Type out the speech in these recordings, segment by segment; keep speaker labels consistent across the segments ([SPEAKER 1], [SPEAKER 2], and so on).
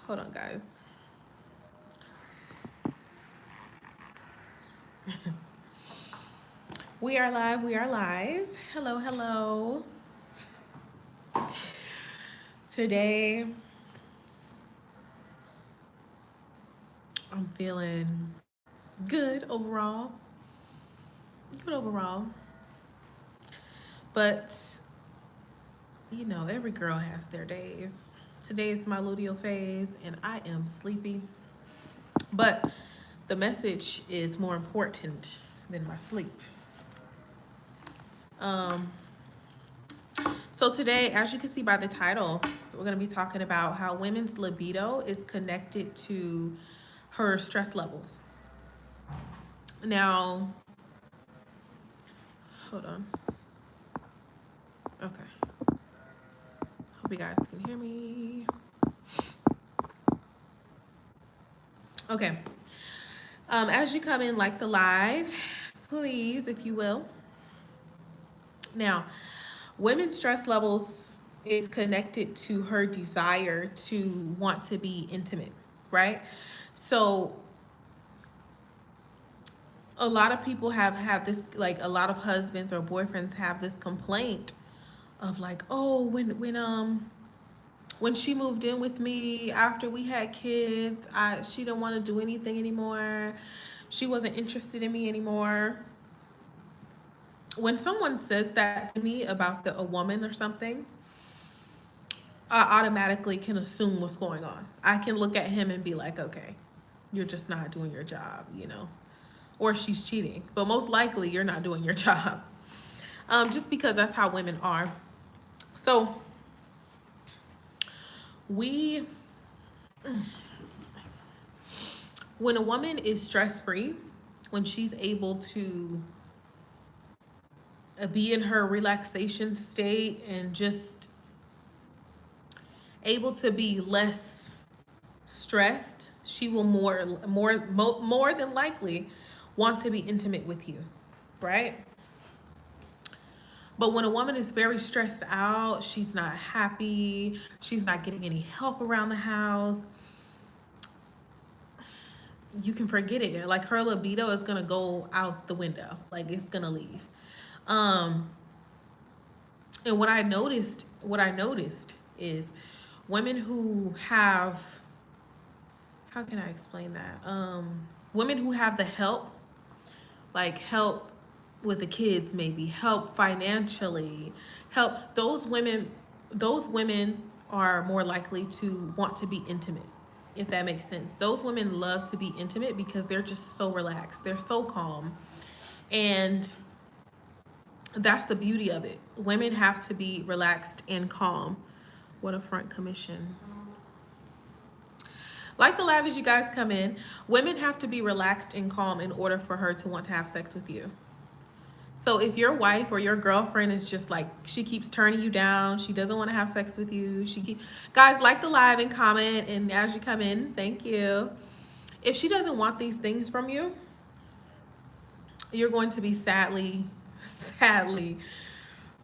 [SPEAKER 1] Hold on, guys. We are live. We are live. Hello, hello. Today, I'm feeling good overall. Good overall. But, every girl has their days. Today is my luteal phase, and I am sleepy. But the message is more important than my sleep. Um, so today, as you can see by the title, we're going to be talking about how women's libido is connected to her stress levels. Now, hold on. Okay. Hope you guys can hear me. Okay. As you come in, like the live, please, if you will. Now, women's stress levels is connected to her desire to want to be intimate, right? So a lot of people have this, like a lot of husbands or boyfriends have this complaint of like, oh, when she moved in with me after we had kids, she didn't want to do anything anymore. She wasn't interested in me anymore. When someone says that to me about a woman or something, I automatically can assume what's going on. I can look at him and be like, okay, you're just not doing your job. Or she's cheating. But most likely, you're not doing your job. Just because that's how women are. So, we, when a woman is stress free, when she's able to be in her relaxation state and just able to be less stressed, she will more than likely want to be intimate with you, right? But when a woman is very stressed out, she's not happy, she's not getting any help around the house, you can forget it. Like her libido is gonna go out the window. Like it's gonna leave. Um, and what I noticed is women who have, how can I explain that? Women who have the help, like help with the kids, maybe help financially, help those women are more likely to want to be intimate, if that makes sense. Those women love to be intimate because they're just so relaxed, they're so calm, and that's the beauty of it. Women have to be relaxed and calm. What a front commission. Like the live as you guys come in, women have to be relaxed and calm in order for her to want to have sex with you. So if your wife or your girlfriend is just like, she keeps turning you down, she doesn't want to have sex with you, guys, like the live and comment, and as you come in, thank you. If she doesn't want these things from you, you're going to be sadly,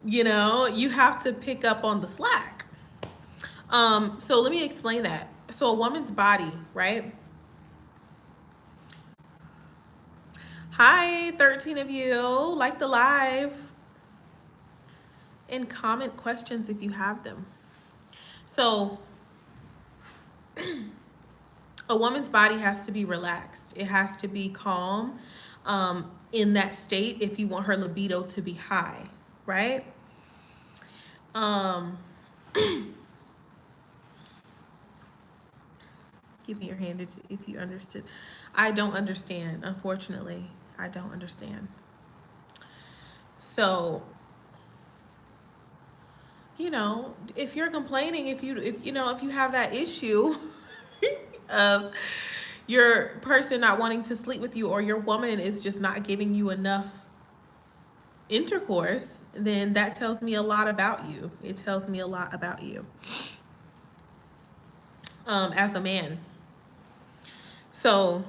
[SPEAKER 1] you have to pick up on the slack. So let me explain that. So a woman's body, right? Hi, 13 of you. Like the live and comment questions if you have them. So a woman's body has to be relaxed. It has to be calm in that state if you want her libido to be high, right? Um, Give me your hand if you understood. I don't understand, unfortunately. I don't understand. So, if you're complaining, if you have that issue of your person not wanting to sleep with you, or your woman is just not giving you enough intercourse, then that tells me a lot about you. It tells me a lot about you as a man. So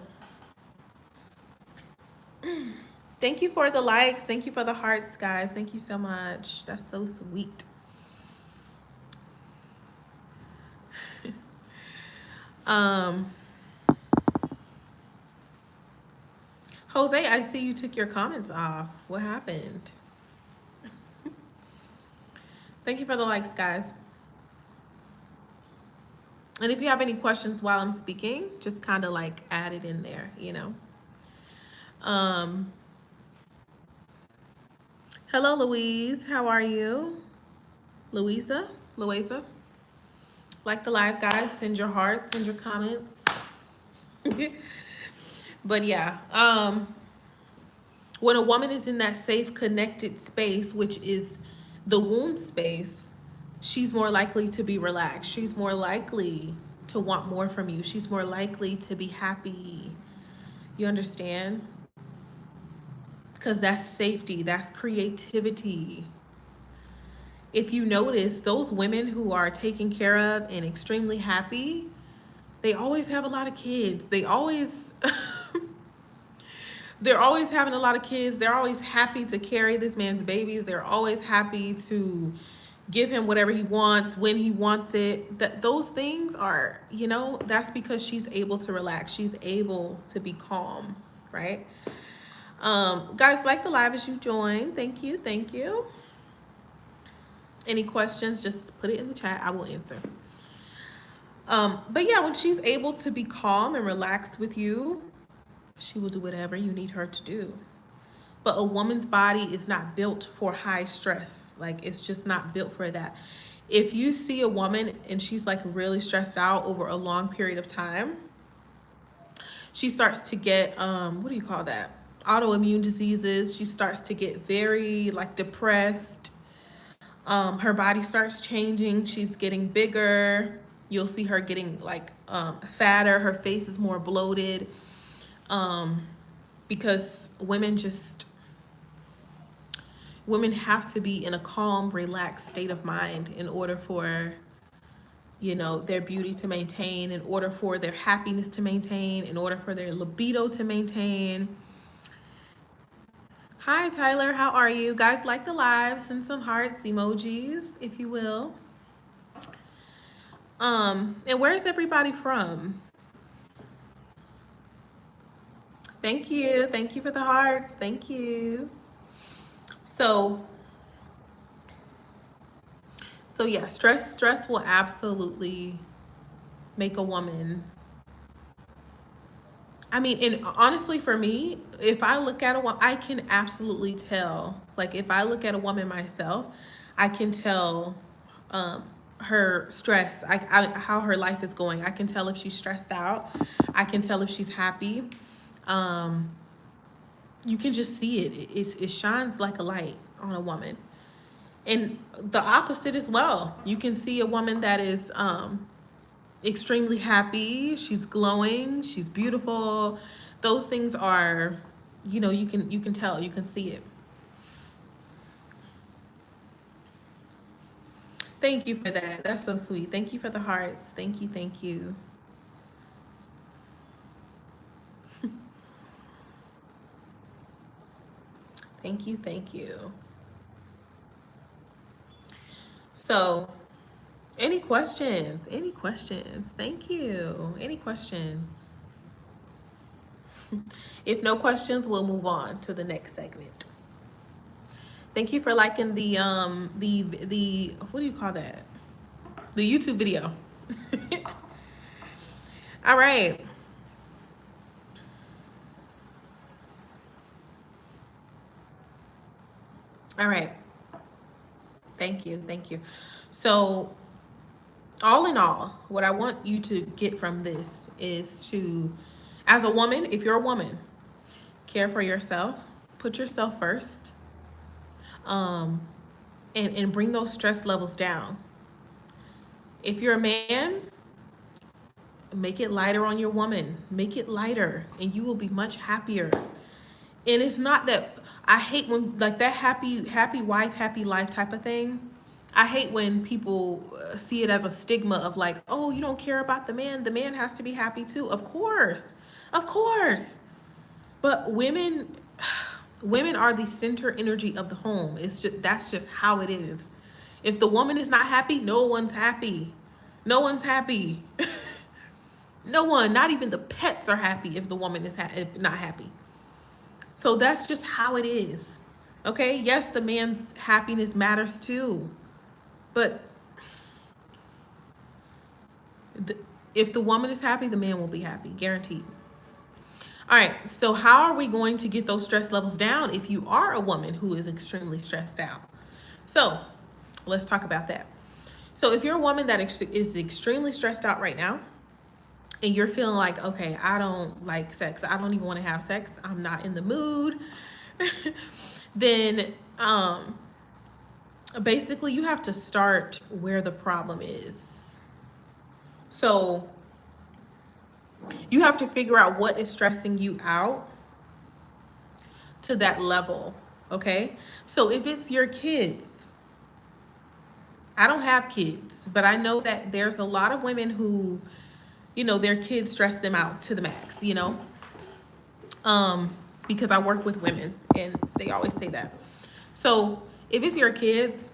[SPEAKER 1] thank you for the likes. Thank you for the hearts, guys. Thank you so much. That's so sweet. Um, Jose, I see you took your comments off. What happened? Thank you for the likes, guys. And if you have any questions while I'm speaking, just kind of like add it in there, you know. Um, Hello, Louise. How are you? Louisa? Louisa? Like the live, guys. Send your hearts, send your comments. But yeah, when a woman is in that safe, connected space, which is the womb space, she's more likely to be relaxed. She's more likely to want more from you. She's more likely to be happy. You understand? Because that's safety, that's creativity. If you notice, those women who are taken care of and extremely happy, they always have a lot of kids. They always they're always having a lot of kids. They're always happy to carry this man's babies. They're always happy to give him whatever he wants when he wants it. That those things are, you know, that's because she's able to relax. She's able to be calm, right? Guys, like the live as you join. Thank you, thank you. Any questions, just put it in the chat. I will answer. But yeah, when she's able to be calm and relaxed with you, she will do whatever you need her to do. But a woman's body is not built for high stress. Like, it's just not built for that. If you see a woman and she's like really stressed out over a long period of time, she starts to get, what do you call that? Autoimmune diseases. She starts to get very like depressed. Her body starts changing. She's getting bigger. You'll see her getting like fatter. Her face is more bloated. Because women have to be in a calm, relaxed state of mind in order for, you know, their beauty to maintain, in order for their happiness to maintain, in order for their libido to maintain. Hi, Tyler. How are you? Guys, like the live. Send some hearts, emojis, if you will. And where's everybody from? Thank you. Thank you for the hearts. Thank you. So yeah, stress will absolutely make a woman. I mean, and honestly, for me, if I look at a woman, I can absolutely tell. Like, if I look at a woman myself, I can tell her stress, how her life is going. I can tell if she's stressed out. I can tell if she's happy. You can just see it. It shines like a light on a woman. And the opposite as well. You can see a woman that is extremely happy. She's glowing. She's beautiful. Those things are, you know, you can tell. You can see it. Thank you for that. That's so sweet. Thank you for the hearts. Thank you. Thank you. Thank you. Thank you. So, any questions? Any questions? Thank you. Any questions? If no questions, we'll move on to the next segment. Thank you for liking the what do you call that? The YouTube video. All right. All right. Thank you. Thank you. So, all in all, what I want you to get from this is to, as a woman, if you're a woman, care for yourself, put yourself first, and bring those stress levels down. If you're a man, make it lighter on your woman. Make it lighter, and you will be much happier. And it's not that I hate when like that happy wife, happy life type of thing. I hate when people see it as a stigma of like, oh, you don't care about the man. The man has to be happy too. Of course. Of course. But women are the center energy of the home. That's just how it is. If the woman is not happy, no one's happy. No one's happy. No one, not even the pets, are happy if the woman is if not happy. So that's just how it is. Okay? Yes, the man's happiness matters too. But the, if the woman is happy, the man will be happy, guaranteed. All right, so how are we going to get those stress levels down if you are a woman who is extremely stressed out? So let's talk about that. So if you're a woman that is extremely stressed out right now, and you're feeling like, okay, I don't like sex, I don't even want to have sex, I'm not in the mood, then basically you have to start where the problem is. So you have to figure out what is stressing you out to that level, okay? So if it's your kids, I don't have kids, but I know that there's a lot of women who, their kids stress them out to the max, because I work with women and they always say that. So if it's your kids,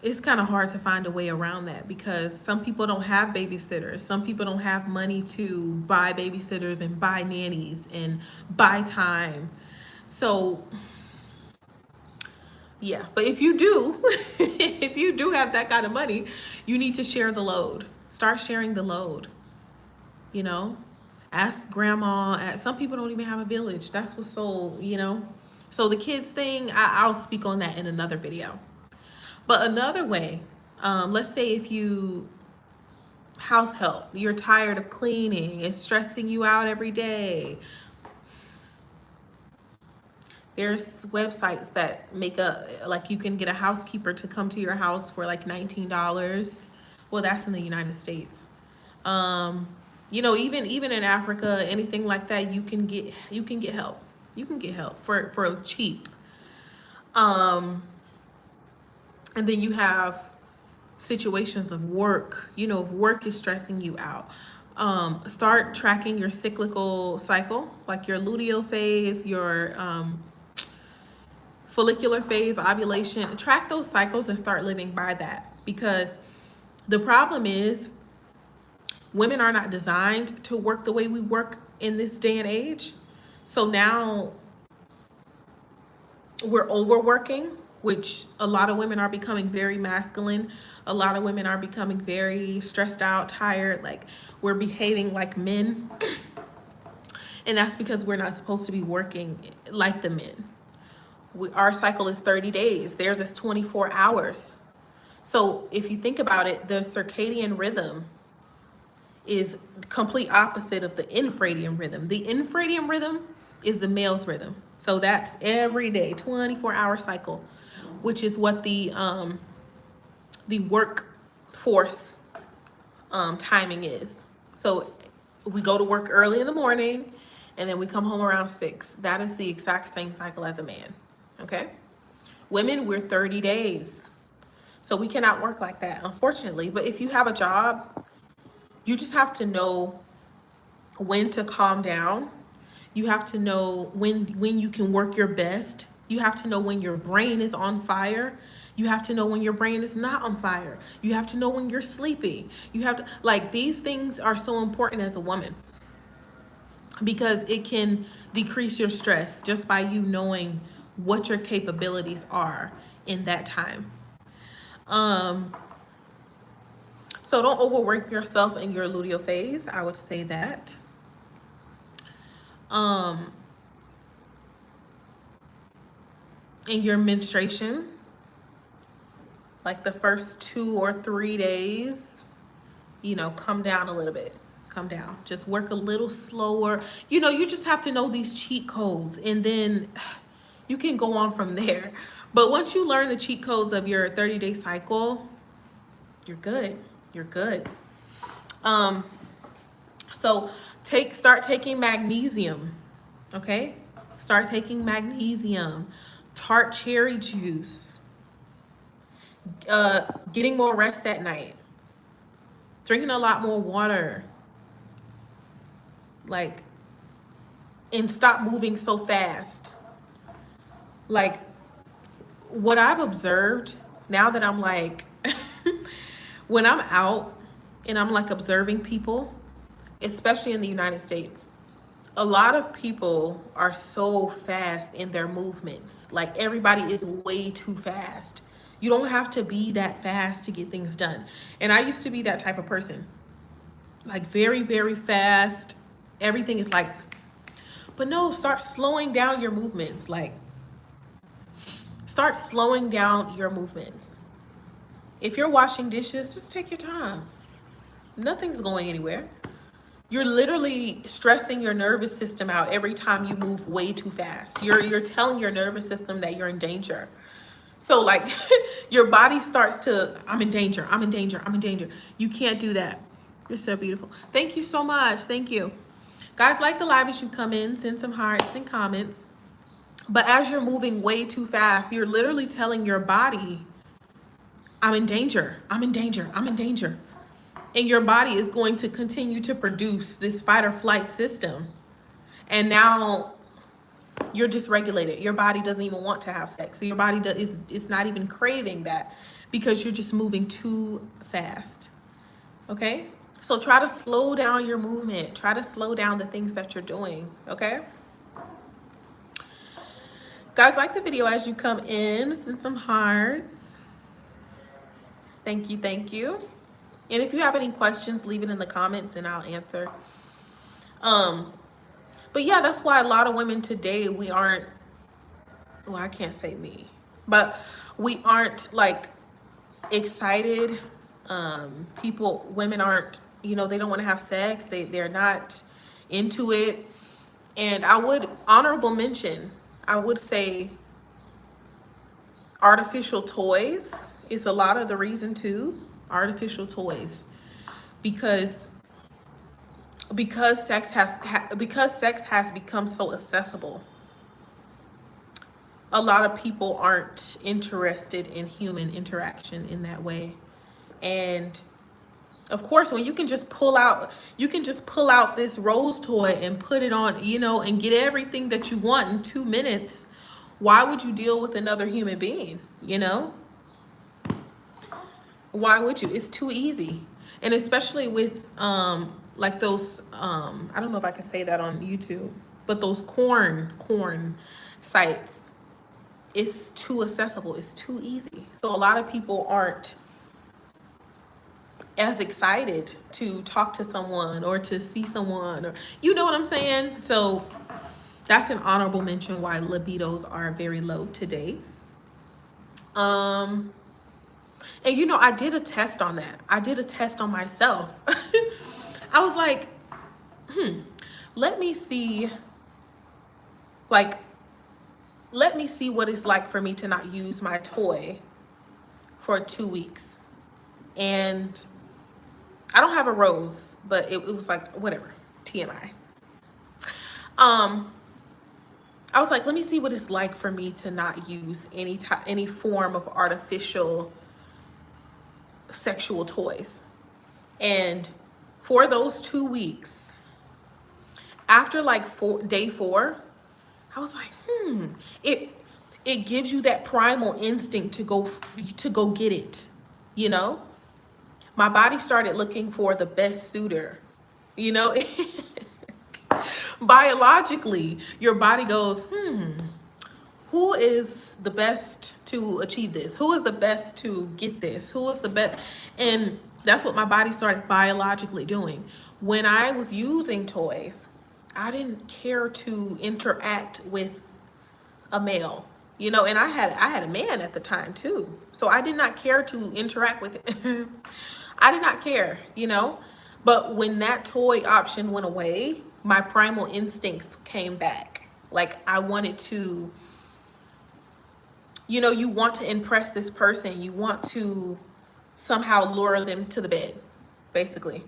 [SPEAKER 1] it's kind of hard to find a way around that because some people don't have babysitters. Some people don't have money to buy babysitters and buy nannies and buy time. So yeah, but if you do, if you do have that kind of money, you need to share the load. Start sharing the load, you know? Ask grandma. Some people don't even have a village. That's what's so. So the kids thing, I'll speak on that in another video. But another way, let's say if you house help, you're tired of cleaning, it's stressing you out every day. There's websites that make like you can get a housekeeper to come to your house for like $19. Well, that's in the United States. Even in Africa, anything like that, you can get help. You can get help for cheap. And then you have situations of work. If work is stressing you out, start tracking your cyclical cycle, like your luteal phase, your follicular phase, ovulation. Track those cycles and start living by that, because the problem is women are not designed to work the way we work in this day and age. So now we're overworking, which a lot of women are becoming very masculine. A lot of women are becoming very stressed out, tired, like we're behaving like men. And that's because we're not supposed to be working like the men. Our cycle is 30 days. Theirs is 24 hours. So if you think about it, the circadian rhythm is complete opposite of the infradian rhythm. The infradian rhythm is the male's rhythm. So that's every day, 24-hour cycle, which is what the workforce timing is. So we go to work early in the morning and then we come home around 6. That is the exact same cycle as a man. Okay? Women, we're 30 days. So we cannot work like that, unfortunately. But if you have a job, you just have to know when to calm down. You have to know when you can work your best. You have to know when your brain is on fire. You have to know when your brain is not on fire. You have to know when you're sleepy. You have to, these things are so important as a woman, because it can decrease your stress just by you knowing what your capabilities are in that time. So don't overwork yourself in your luteal phase. I would say that. In your menstruation, like the first 2 or 3 days, come down a little bit. Come down. Just work a little slower. You just have to know these cheat codes, and then you can go on from there. But once you learn the cheat codes of your 30-day cycle, you're good. You're good. So start taking magnesium. Okay? Start taking magnesium, tart cherry juice, getting more rest at night, drinking a lot more water, and stop moving so fast. What I've observed now that I'm when I'm out and I'm like observing people, especially in the United States. A lot of people are so fast in their movements. Like everybody is way too fast. You don't have to be that fast to get things done. And I used to be that type of person. Like very, very fast. Everything is like, but no, start slowing down your movements. Like, start slowing down your movements. If you're washing dishes, just take your time. Nothing's going anywhere. You're literally stressing your nervous system out every time you move way too fast. You're telling your nervous system that you're in danger. So like your body starts to, I'm in danger, I'm in danger, I'm in danger. You can't do that. You're so beautiful. Thank you so much. Thank you. Guys, like the live as you come in, send some hearts and comments. But as you're moving way too fast, you're literally telling your body, I'm in danger, I'm in danger, I'm in danger. And your body is going to continue to produce this fight or flight system. And now you're dysregulated. Your body doesn't even want to have sex. So your body is not even craving that because you're just moving too fast. Okay? So try to slow down your movement. Try to slow down the things that you're doing. Okay? Guys, like the video as you come in. Send some hearts. Thank you. Thank you. And if you have any questions, leave it in the comments and I'll answer. But yeah, that's why a lot of women today, we aren't, well, I can't say me, but we aren't like excited. Women aren't, they don't want to have sex. They're not into it. And I would honorable mention, I would say artificial toys is a lot of the reason too. Artificial toys, because sex has become so accessible. A lot of people aren't interested in human interaction in that way. And of course, when you can just pull out this rose toy and put it on, and get everything that you want in 2 minutes, why would you deal with another human being? Why would you? It's too easy. And especially with like those I don't know if I can say that on YouTube, but those corn sites, it's too accessible, it's too easy. So a lot of people aren't as excited to talk to someone or to see someone, or you know what I'm saying? So that's an honorable mention why libidos are very low today. And I did a test on that. I did a test on myself. I was like, let me see what it's like for me to not use my toy for 2 weeks. And I don't have a rose, but it was like, whatever, TMI. I was like, let me see what it's like for me to not use any form of artificial sexual toys. And for those 2 weeks, after like day 4, I was like, it gives you that primal instinct to go get it. My body started looking for the best suitor. Biologically, your body goes, who is the best to achieve this? Who is the best to get this? Who is the best? And that's what my body started biologically doing. When I was using toys, I didn't care to interact with a male, and I had a man at the time too. So I did not care to interact with it. I did not care, But when that toy option went away, my primal instincts came back. Like I wanted to, you want to impress this person. You want to somehow lure them to the bed, basically.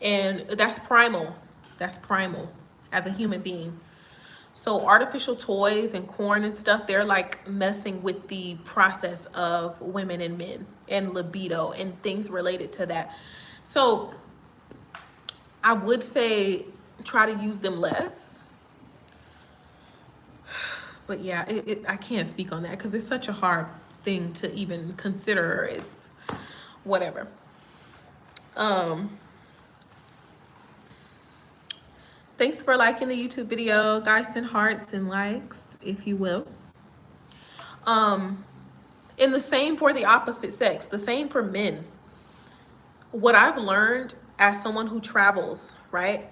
[SPEAKER 1] And that's primal. That's primal as a human being. So artificial toys and corn and stuff, they're like messing with the process of women and men and libido and things related to that. So I would say try to use them less. But yeah, I can't speak on that because it's such a hard thing to even consider. It's whatever. Um, Thanks for liking the YouTube video. Guys, send hearts and likes, if you will. Um, and the same for the opposite sex, the same for men. What I've learned as someone who travels, right?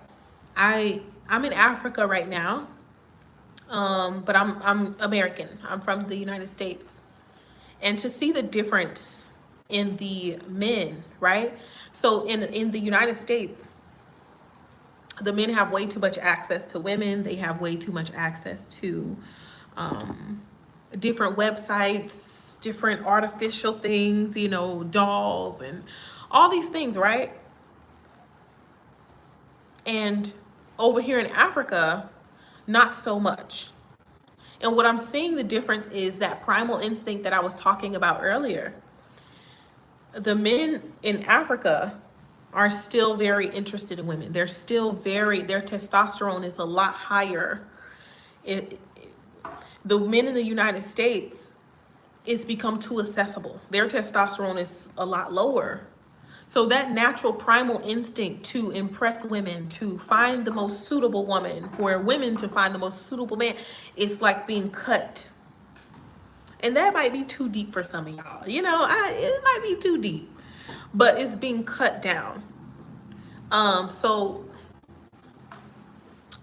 [SPEAKER 1] I'm in Africa right now, but I'm American. I'm from the United States, and to see the difference in the men, right? So in the United States, the men have way too much access to women. They have way too much access to um, different websites, different artificial things, you know, dolls and all these things, right? And over here in Africa, not so much. And what I'm seeing the difference is that primal instinct that I was talking about earlier. The men in Africa are still very interested in women. They're still their testosterone is a lot higher. The men in the United States, it's become too accessible. Their testosterone is a lot lower. So that natural primal instinct to impress women, to find the most suitable woman, for women to find the most suitable man, it's like being cut. And that might be too deep for some of y'all. You know, it might be too deep, but it's being cut down. So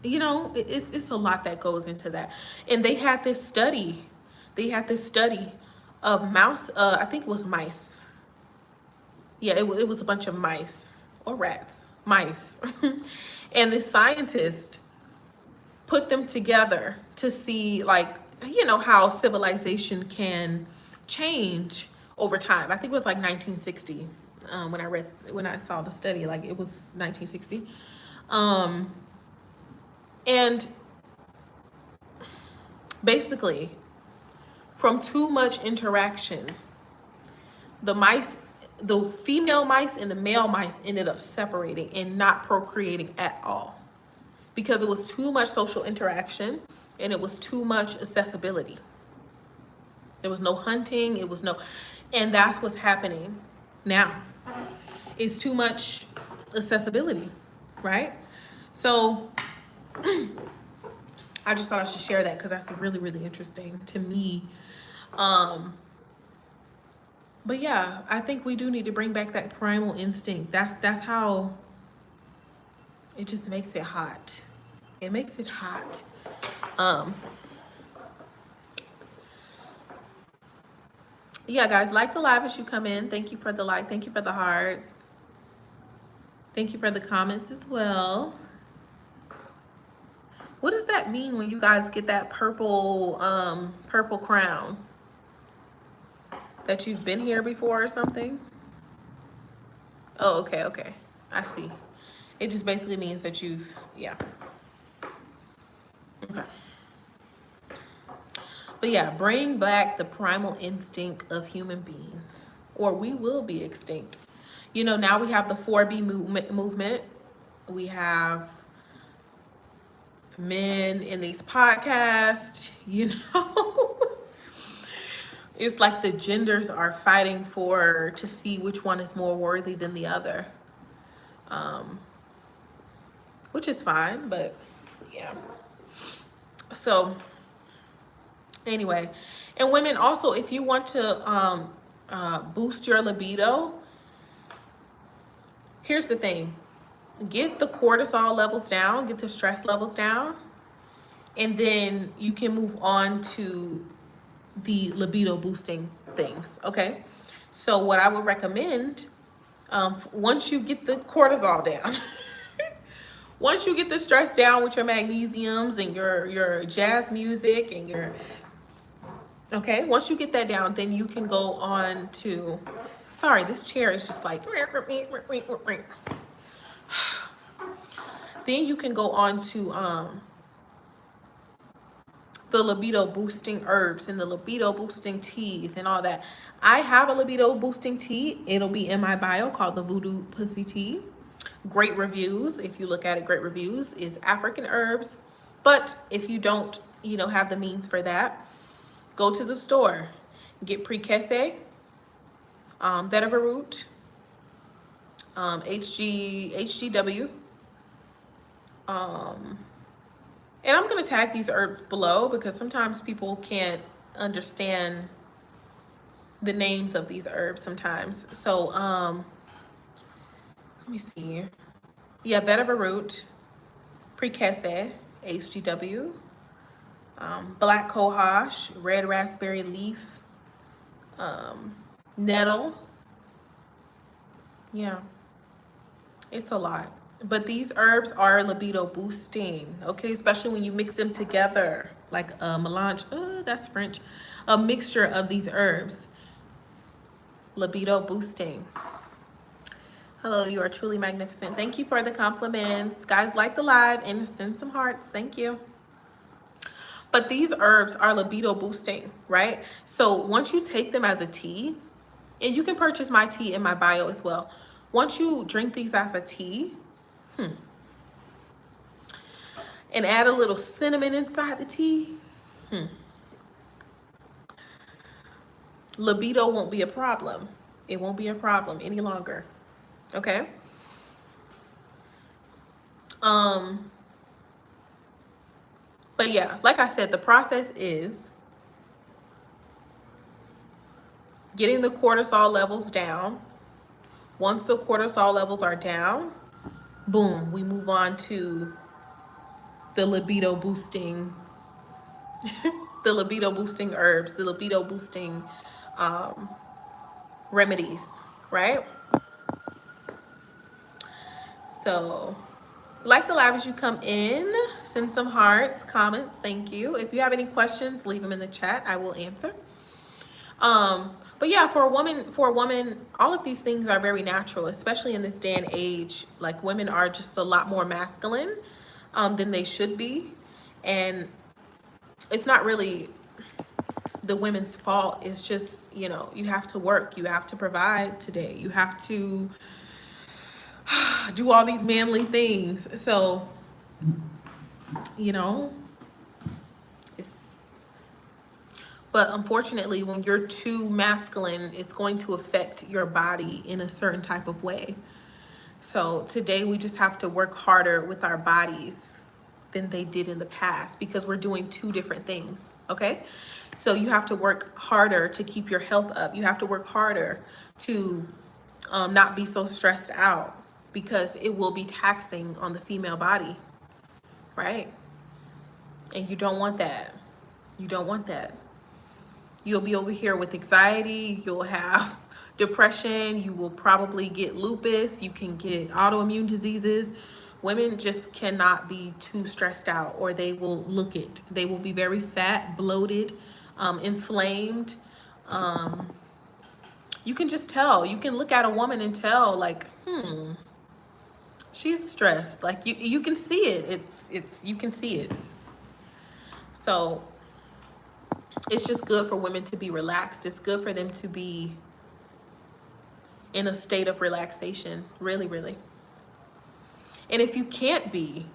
[SPEAKER 1] you know, it's a lot that goes into that. And they had this study. They had this study of mouse. I think it was mice. Yeah, it was a bunch of mice or rats, mice. And this scientist put them together to see, like, you know, how civilization can change over time. I think it was like 1960 when I saw the study. Like, it was 1960. And basically, from too much interaction, the female mice and the male mice ended up separating and not procreating at all, because it was too much social interaction and it was too much accessibility. There was no hunting, and that's what's happening now. It's too much accessibility, right? So I just thought I should share that because that's really, really interesting to me. But yeah, I think we do need to bring back that primal instinct. That's how it just makes it hot. It makes it hot. Yeah, guys, like the live as you come in. Thank you for the like. Thank you for the hearts. Thank you for the comments as well. What does that mean when you guys get that purple crown? That you've been here before or something? Oh, okay. I see. It just basically means that yeah. Okay. But yeah, bring back the primal instinct of human beings, or we will be extinct. You know, now we have the 4B movement. We have men in these podcasts, you know. It's like the genders are fighting to see which one is more worthy than the other. Which is fine, but yeah. So anyway, and women also, if you want to boost your libido, here's the thing. Get the cortisol levels down, get the stress levels down, and then you can move on to the libido boosting things, okay? So what I would recommend, once you get the cortisol down, once you get the stress down with your magnesiums and your jazz music and okay, once you get that down, then you can go on to, sorry, this chair is just like, then you can go on to the libido boosting herbs and the libido boosting teas and all that. I have a libido boosting tea. It'll be in my bio, called the Voodoo Pussy Tea. Great reviews. If you look at it, great reviews. Is African herbs. But if you don't, you know, have the means for that, go to the store, get prekese, vetiver root, HGW. Um, and I'm gonna tag these herbs below because sometimes people can't understand the names of these herbs sometimes. So let me see. Yeah, vetiver root, precassa, HGW, black cohosh, red raspberry leaf, um, nettle. Yeah, it's a lot. But these herbs are libido boosting, okay? Especially when you mix them together, like a melange, that's French, a mixture of these herbs. Libido boosting. Hello, you are truly magnificent. Thank you for the compliments. Guys, like the live and send some hearts. Thank you. But these herbs are libido boosting, right? So once you take them as a tea, and you can purchase my tea in my bio as well. Once you drink these as a tea, and add a little cinnamon inside the tea, libido won't be a problem. It won't be a problem any longer. Okay? Um, but yeah, like I said, the process is getting the cortisol levels down. Once the cortisol levels are down, boom, we move on to the libido boosting the libido boosting herbs, the libido boosting um, remedies, right? So like the live as you come in, send some hearts, comments, thank you. If you have any questions, leave them in the chat, I will answer. But yeah, for a woman, all of these things are very natural, especially in this day and age. Like women are just a lot more masculine than they should be. And it's not really the women's fault. It's just, you know, you have to work, you have to provide today, you have to do all these manly things. So, you know, it's, but unfortunately, when you're too masculine, it's going to affect your body in a certain type of way. So today we just have to work harder with our bodies than they did in the past because we're doing two different things, okay? So you have to work harder to keep your health up. You have to work harder to not be so stressed out because it will be taxing on the female body, right? And you don't want that. You don't want that. You'll be over here with anxiety, you'll have depression, you will probably get lupus, you can get autoimmune diseases. Women just cannot be too stressed out or they will look it. They will be very fat, bloated, inflamed. You can just tell. You can look at a woman and tell like, she's stressed. Like you can see it. It's you can see it. So it's just good for women to be relaxed. It's good for them to be in a state of relaxation, really, really. And if you can't be,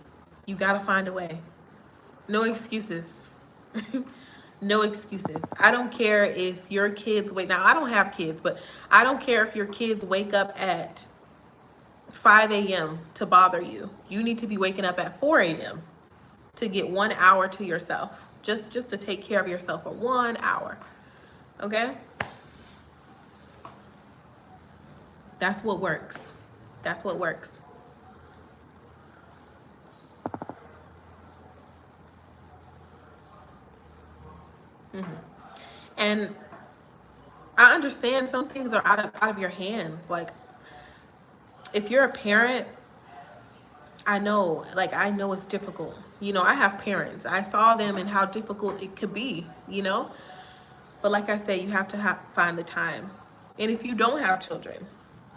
[SPEAKER 1] you gotta find a way. No excuses. No excuses. I don't care if your kids wake, now I don't have kids, but I don't care if your kids wake up at 5 a.m. to bother you. You need to be waking up at 4 a.m. to get 1 hour to yourself. Just to take care of yourself for 1 hour. Okay? That's what works. That's what works. And I understand some things are out of your hands. Like if you're a parent, I know it's difficult. You know, I have parents. I saw them and how difficult it could be, you know? But like I say, you have to find the time. And if you don't have children,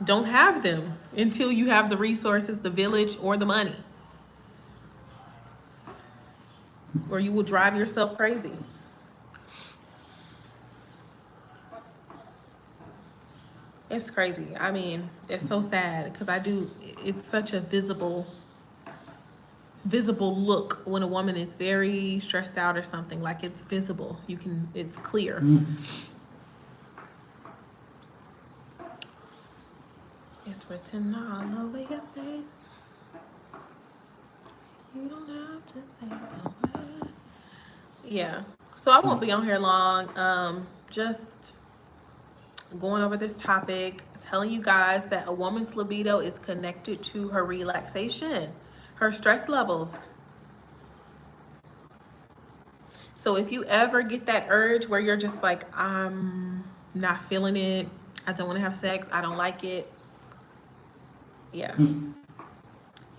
[SPEAKER 1] don't have them until you have the resources, the village, or the money. Or you will drive yourself crazy. It's crazy. I mean, it's so sad because it's such a visible look when a woman is very stressed out or something. Like it's visible. It's clear. It's written all over your face. You don't have to say a word. Yeah. So I won't be on here long. Just going over this topic, telling you guys that a woman's libido is connected to her relaxation, her stress levels. So if you ever get that urge where you're just like, I'm not feeling it, I don't want to have sex, I don't like it, yeah. You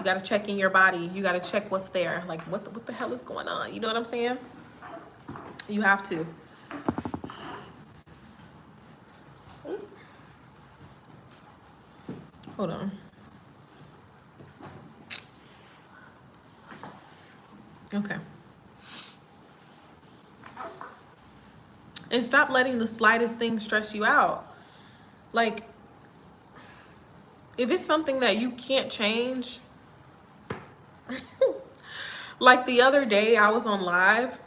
[SPEAKER 1] got to check in your body. You got to check what's there. Like, what the hell is going on? You know what I'm saying? You have to. Hold on. Okay. And stop letting the slightest thing stress you out. Like, if it's something that you can't change, like the other day I was on live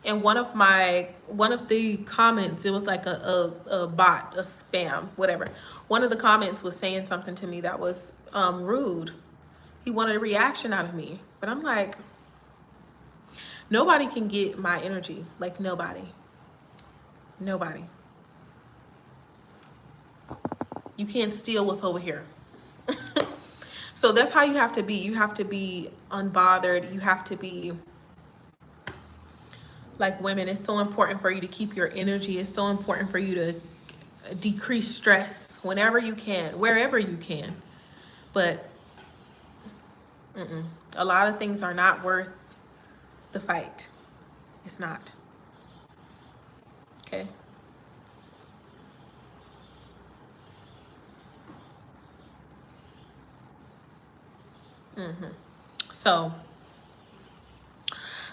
[SPEAKER 1] and one of the comments, it was like a bot, a spam, whatever. One of the comments was saying something to me that was rude. He wanted a reaction out of me. But I'm like, nobody can get my energy. Like, nobody. You can't steal what's over here. So that's how you have to be. You have to be unbothered. You have to be like women. It's so important for you to keep your energy. It's so important for you to decrease stress whenever you can, wherever you can. But a lot of things are not worth the fight. It's not. Okay. So,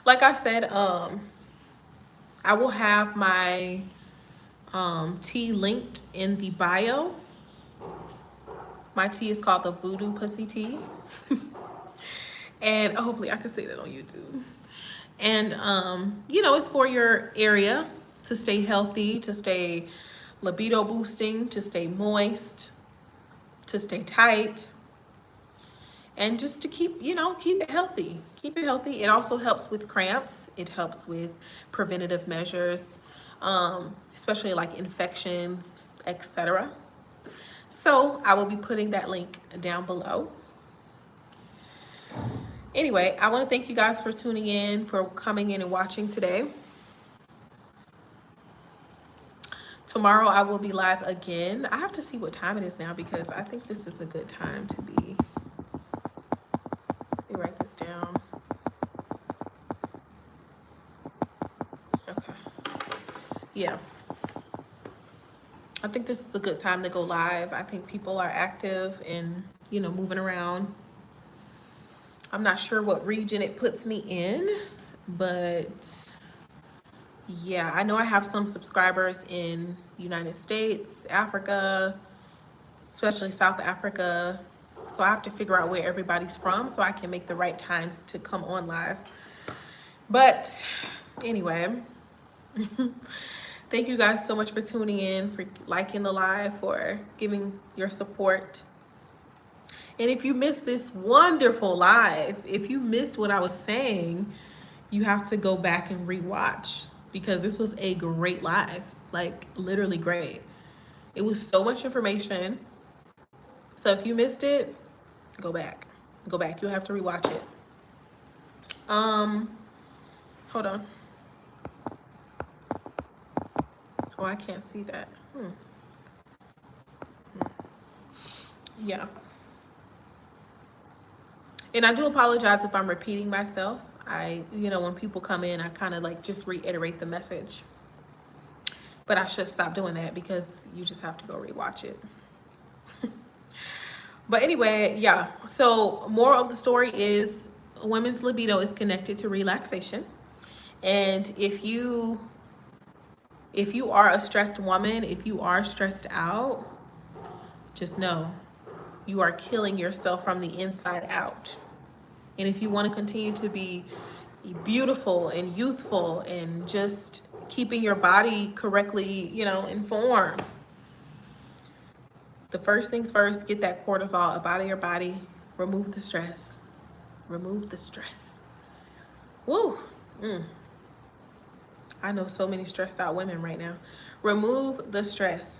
[SPEAKER 1] like I said, I will have my tea linked in the bio. My tea is called the Voodoo Pussy Tea. And hopefully I can say that on YouTube. And, it's for your area to stay healthy, to stay libido boosting, to stay moist, to stay tight, and just to keep it healthy. Keep it healthy. It also helps with cramps. It helps with preventative measures, especially like infections, etc. So I will be putting that link down below. Anyway, I want to thank you guys for tuning in, for coming in and watching today. Tomorrow I will be live again. I have to see what time it is now because I think this is a good time to be. Let me write this down. Okay. Yeah. I think this is a good time to go live. I think people are active and, moving around. I'm not sure what region it puts me in, but yeah, I know I have some subscribers in United States, Africa, especially South Africa. So I have to figure out where everybody's from so I can make the right times to come on live. But anyway, thank you guys so much for tuning in, for liking the live, for giving your support. And if you missed this wonderful live, if you missed what I was saying, you have to go back and rewatch because this was a great live, like literally great. It was so much information. So if you missed it, go back. Go back. You'll have to rewatch it. Hold on. Oh, I can't see that. Yeah. And I do apologize if I'm repeating myself. When people come in, I kind of like just reiterate the message. But I should stop doing that because you just have to go rewatch it. But anyway, yeah. So moral of the story is women's libido is connected to relaxation. And if you are a stressed woman, if you are stressed out, just know you are killing yourself from the inside out. And if you want to continue to be beautiful and youthful and just keeping your body correctly, informed, The first things first, get that cortisol up out of your body. Remove the stress. Remove the stress. Woo. Mm. I know so many stressed out women right now. Remove the stress,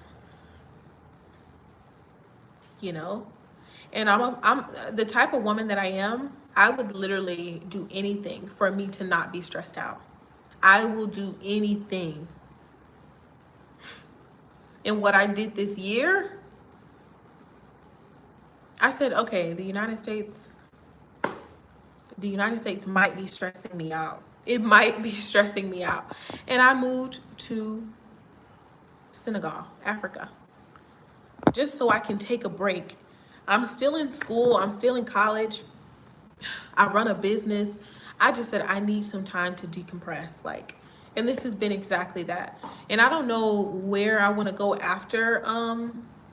[SPEAKER 1] you know? And I'm the type of woman that I am, I would literally do anything for me to not be stressed out. I will do anything. And what I did this year, I said, okay, the United States might be stressing me out. It might be stressing me out. And I moved to Senegal, Africa, just so I can take a break. I'm still in school, I'm still in college. I run a business. I just said I need some time to decompress. Like, and this has been exactly that. And I don't know where I want to go after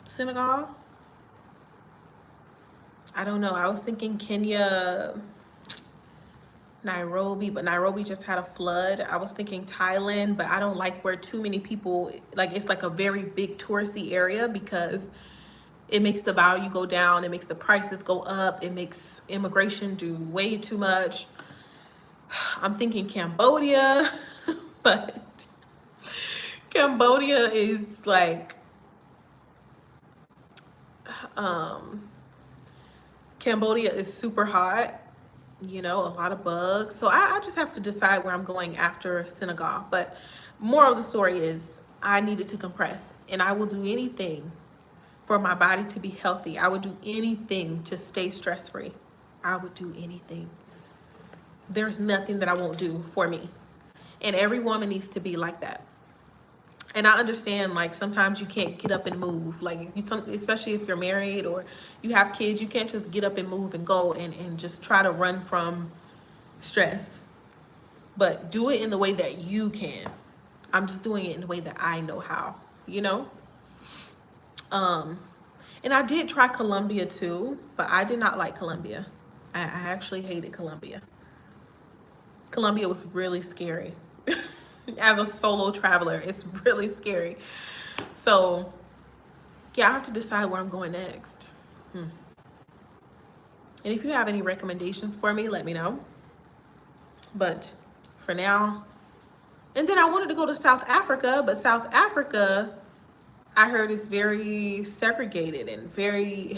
[SPEAKER 1] Senegal. I don't know. I was thinking Kenya, Nairobi, but Nairobi just had a flood. I was thinking Thailand, but I don't like where too many people, like it's like a very big touristy area, because it makes the value go down, it makes the prices go up, it makes immigration do way too much. I'm thinking Cambodia, but Cambodia is like, um, Cambodia is super hot, you know, a lot of bugs. So I just have to decide where I'm going after Senegal. But moral of the story is I needed to compress, and I will do anything for my body to be healthy. I would do anything to stay stress-free. I would do anything. There's nothing that I won't do for me. And every woman needs to be like that. And I understand, like, sometimes you can't get up and move. Like, especially if you're married or you have kids, you can't just get up and move and go and just try to run from stress. But do it in the way that you can. I'm just doing it in the way that I know how, you know? And I did try Colombia too, but I did not like Colombia. I actually hated Colombia. Colombia was really scary. As a solo traveler, it's really scary. So, yeah, I have to decide where I'm going next. And if you have any recommendations for me, let me know. But for now, and then I wanted to go to South Africa, but South Africa, I heard, is very segregated and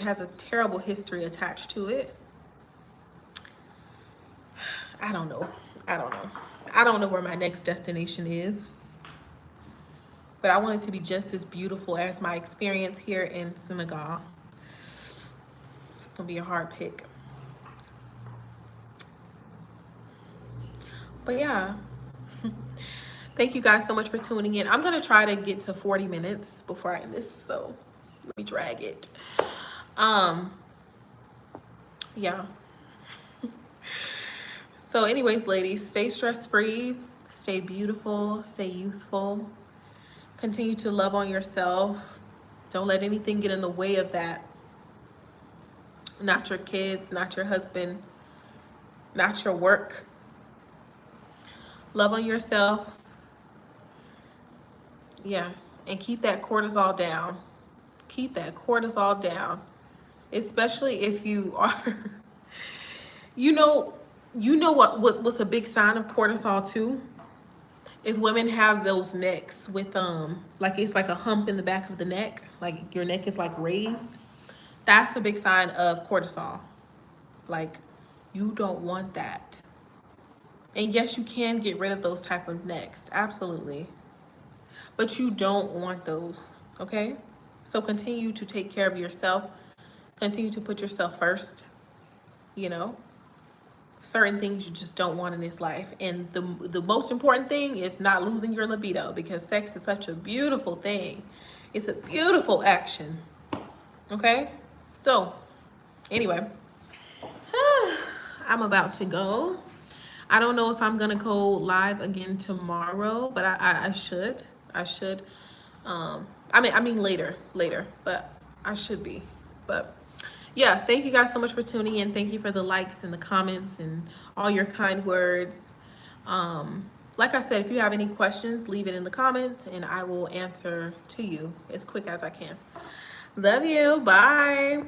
[SPEAKER 1] has a terrible history attached to it. I don't know. I don't know where my next destination is. But I want it to be just as beautiful as my experience here in Senegal. It's gonna be a hard pick. But yeah. Thank you guys so much for tuning in. I'm gonna try to get to 40 minutes before I end this, so let me drag it. Yeah. So anyways, ladies, stay stress-free, stay beautiful, stay youthful. Continue to love on yourself. Don't let anything get in the way of that. Not your kids, not your husband, not your work. Love on yourself. Yeah, and keep that cortisol down. Keep that cortisol down. Especially if you are, you know what's a big sign of cortisol too? Is women have those necks with like it's like a hump in the back of the neck, like your neck is like raised. That's a big sign of cortisol. Like, you don't want that. And yes, you can get rid of those type of necks, absolutely, but you don't want those. Okay, so continue to take care of yourself, continue to put yourself first. You know, certain things you just don't want in this life. And the most important thing is not losing your libido, because sex is such a beautiful thing. It's a beautiful action. Okay, so anyway, I'm about to go. I don't know if I'm gonna go live again tomorrow, but I should. I mean later, but I should be. But yeah, thank you guys so much for tuning in. Thank you for the likes and the comments and all your kind words. Like I said, if you have any questions, leave it in the comments and I will answer to you as quick as I can. Love you. Bye.